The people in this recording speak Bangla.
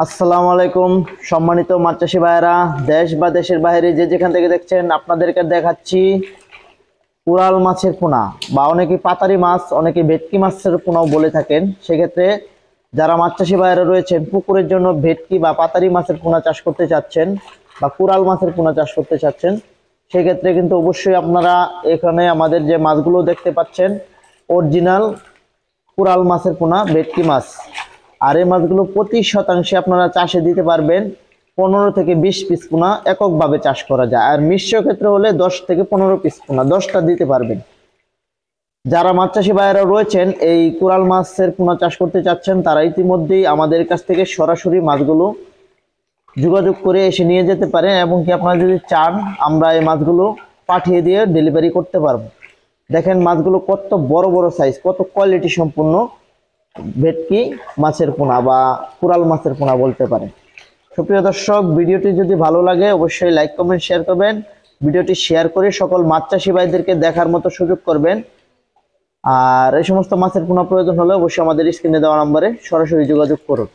আসসালামু আলাইকুম সম্মানিত মাছ চাষী ভাইয়েরা, দেশ বা দেশের বাইরে যে যেখান থেকে দেখছেন আপনাদেরকে দেখাচ্ছি কোরাল মাছের পোনা বা অনেকে পাতারি মাছ, অনেকে ভেটকি মাছের পোনাও বলে থাকেন। সেক্ষেত্রে যারা মাছ চাষী ভাইয়েরা রয়েছেন পুকুরের জন্য ভেটকি বা পাতারি মাছের পোনা চাষ করতে চাচ্ছেন বা কোরাল মাছের পোনা চাষ করতে চাচ্ছেন, সেক্ষেত্রে কিন্তু অবশ্যই আপনারা এখানে আমাদের যে মাছগুলো দেখতে পাচ্ছেন অরিজিনাল কোরাল মাছের পোনা, ভেটকি মাছ। আর এই মাছগুলো প্রতি শতাংশে আপনারা চাষে দিতে পারবেন 15 থেকে 20 পিস পোনা এককভাবে চাষ করা যায়। আর মিশ্র ক্ষেত্রে হলে 10 থেকে 15 পিস পোনা 10টা দিতে পারবেন। যারা মাছ চাষী ভাইয়েরা রয়েছেন এই কোরাল মাছের পোনা চাষ করতে চাচ্ছেন, তারা ইতিমধ্যেই আমাদের কাছ থেকে সরাসরি মাছগুলো যোগাযোগ করে এসে নিয়ে যেতে পারেন, এবং কি আপনারা যদি চান আমরা এই মাছগুলো পাঠিয়ে দিয়ে ডেলিভারি করতে পারবো। দেখেন মাছগুলো কত বড় বড় সাইজ, কত কোয়ালিটি সম্পূর্ণ ভেটকি মাছের পোনা বা কোরাল মাছের পোনা বলতে পারেন। সুপ্রিয় দর্শক, ভিডিওটি যদি ভালো লাগে অবশ্যই লাইক কমেন্ট শেয়ার করবেন। ভিডিওটি শেয়ার করে সকল মাছ চাষী ভাইদেরকে দেখার মতো সুযোগ করবেন। আর এই সমস্ত মাছের পোনা প্রয়োজন হলে অবশ্যই আমাদের স্ক্রিনে দেওয়া নম্বরে সরাসরি যোগাযোগ করুন।